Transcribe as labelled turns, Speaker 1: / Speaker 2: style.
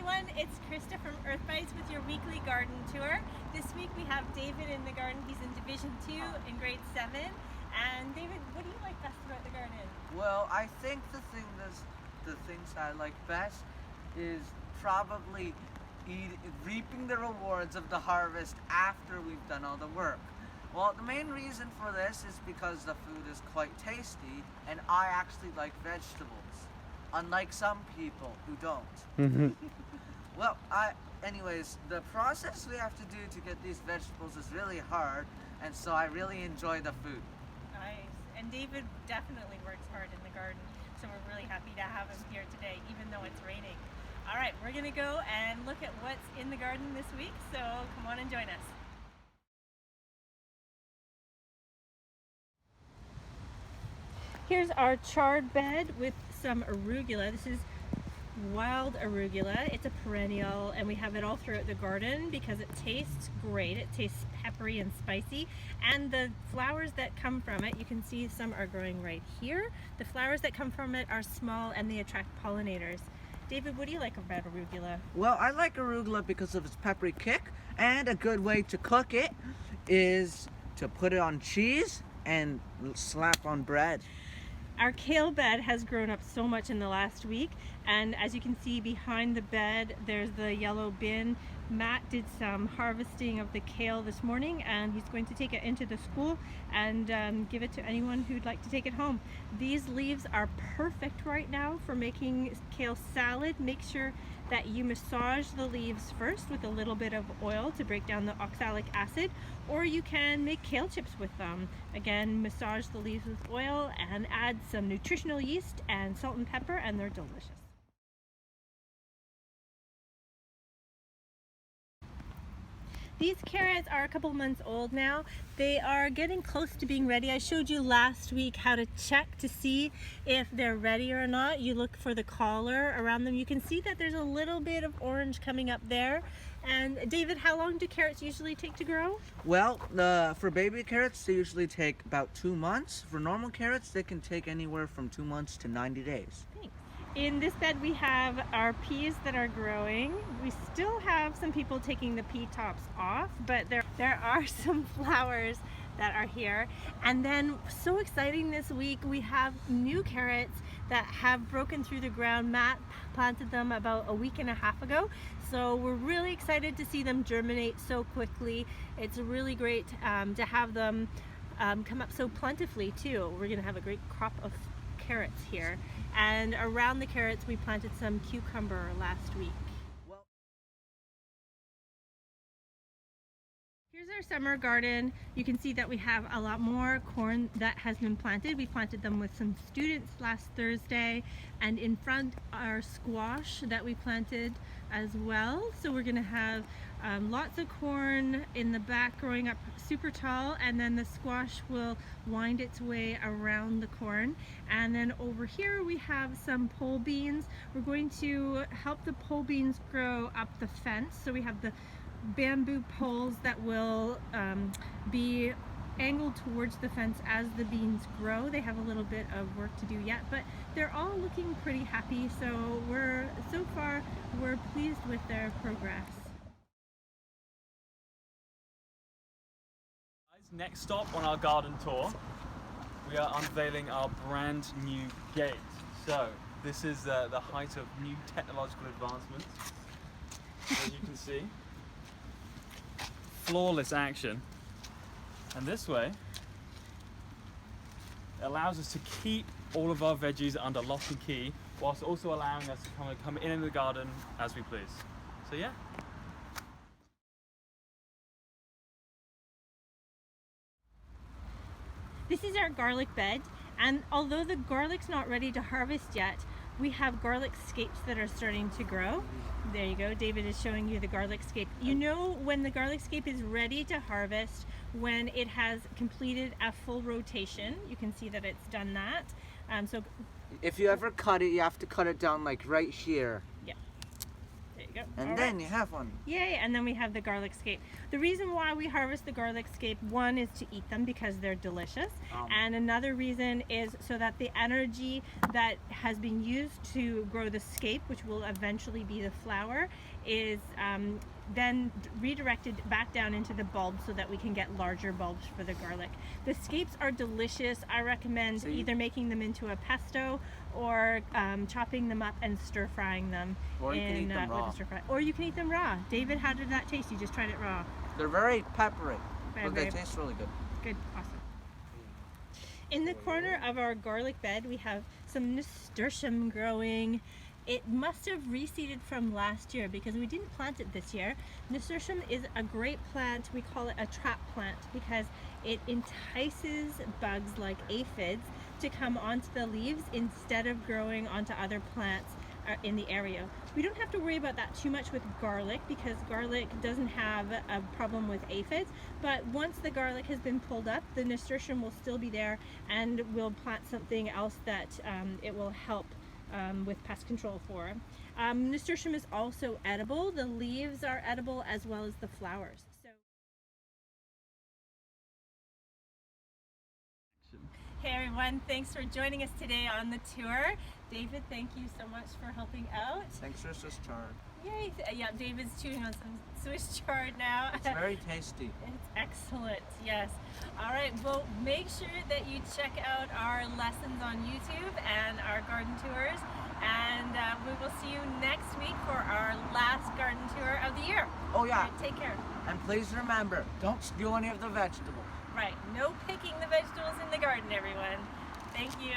Speaker 1: everyone, it's Krista from Earth Bites with your weekly garden tour. This week we have David in the garden. He's in Division 2 in grade 7. And David, what do you like best about the garden?
Speaker 2: Well, I think the things I like best is probably reaping the rewards of the harvest after we've done all the work. Well, the main reason for this is because the food is quite tasty and I actually like vegetables, unlike some people who don't. Well, anyways, the process we have to do to get these vegetables is really hard, and so I really enjoy the food.
Speaker 1: Nice. And David definitely works hard in the garden, so we're really happy to have him here today, even though it's raining. All right, we're gonna go and look at what's in the garden this week, so come on and join us. Here's our chard bed with some arugula. This is wild arugula. It's a perennial and we have it all throughout the garden because it tastes great. It tastes peppery and spicy, and the flowers that come from it, you can see some are growing right here. The flowers that come from it are small and they attract pollinators. David, what do you like about arugula?
Speaker 2: Well, I like arugula because of its peppery kick, and a good way to cook it is to put it on cheese and slap on bread.
Speaker 1: Our kale bed has grown up so much in the last week, and as you can see behind the bed there's the yellow bin. Matt did some harvesting of the kale this morning and he's going to take it into the school and give it to anyone who'd like to take it home. These leaves are perfect right now for making kale salad. Make sure that you massage the leaves first with a little bit of oil to break down the oxalic acid, or you can make kale chips with them. Again, massage the leaves with oil and add some nutritional yeast and salt and pepper, and they're delicious. These carrots are a couple months old now. They are getting close to being ready. I showed you last week how to check to see if they're ready or not. You look for the collar around them. You can see that there's a little bit of orange coming up there. And David, how long do carrots usually take to grow?
Speaker 2: Well, for baby carrots, they usually take about 2 months. For normal carrots, they can take anywhere from 2 months to 90 days.
Speaker 1: Thanks. In this bed we have our peas that are growing. We still have some people taking the pea tops off, but there are some flowers that are here. And then, so exciting, this week we have new carrots that have broken through the ground. Matt planted them about a week and a half ago, so we're really excited to see them germinate so quickly. It's really great to have them come up so plentifully too. We're gonna have a great crop of carrots here, and around the carrots we planted some cucumber last week. Here's our summer garden. You can see that we have a lot more corn that has been planted. We planted them with some students last Thursday, and in front are squash that we planted as well. So we're gonna have lots of corn in the back growing up super tall, and then the squash will wind its way around the corn. And then over here we have some pole beans. We're going to help the pole beans grow up the fence. So we have the bamboo poles that will be angled towards the fence as the beans grow. They have a little bit of work to do yet, but they're all looking pretty happy. So so far we're pleased with their progress.
Speaker 3: Next stop on our garden tour, we are unveiling our brand new gate. So this is the height of new technological advancements. As you can see, flawless action. And this way, it allows us to keep all of our veggies under lock and key, whilst also allowing us to come in the garden as we please. So yeah.
Speaker 1: This is our garlic bed, and although the garlic's not ready to harvest yet, we have garlic scapes that are starting to grow. There you go, David is showing you the garlic scape. You know when the garlic scape is ready to harvest when it has completed a full rotation. You can see that it's done that. So
Speaker 2: if you ever cut it, you have to cut it down like right here.
Speaker 1: Yeah, there you go.
Speaker 2: And
Speaker 1: All
Speaker 2: then
Speaker 1: right.
Speaker 2: you have one.
Speaker 1: Yay, and then we have the garlic scape. The reason why we harvest the garlic scape, one is to eat them because they're delicious. And another reason is so that the energy that has been used to grow the scape, which will eventually be the flower, is then redirected back down into the bulbs so that we can get larger bulbs for the garlic. The scapes are delicious. I recommend either making them into a pesto or chopping them up and stir frying them.
Speaker 2: Or you can eat them
Speaker 1: with
Speaker 2: raw.
Speaker 1: a stir fry. Or you can eat them raw. David, how did that taste? You just tried it raw.
Speaker 2: They're very peppery,
Speaker 1: Very,
Speaker 2: but they
Speaker 1: very-
Speaker 2: taste really good.
Speaker 1: Good, awesome. In the corner of our garlic bed, we have some nasturtium growing. It must have reseeded from last year because we didn't plant it this year. Nasturtium is a great plant. We call it a trap plant because it entices bugs like aphids to come onto the leaves instead of growing onto other plants in the area. We don't have to worry about that too much with garlic because garlic doesn't have a problem with aphids, but once the garlic has been pulled up, the nasturtium will still be there, and we'll plant something else that it will help with pest control for. Nasturtium is also edible. The leaves are edible as well as the flowers. Hey everyone, thanks for joining us today on the tour. David, thank you so much for helping out.
Speaker 2: Thanks for Swiss chard.
Speaker 1: Yay! Yeah, David's chewing on some Swiss chard now.
Speaker 2: It's very tasty.
Speaker 1: It's excellent, yes. All right, well, make sure that you check out our lessons on YouTube and our garden tours. And we will see you next week for our last garden tour of the year.
Speaker 2: Oh yeah,
Speaker 1: All right, take care.
Speaker 2: and please remember, don't steal any of the vegetables.
Speaker 1: Right, no picking the vegetables in the garden, everyone. Thank you.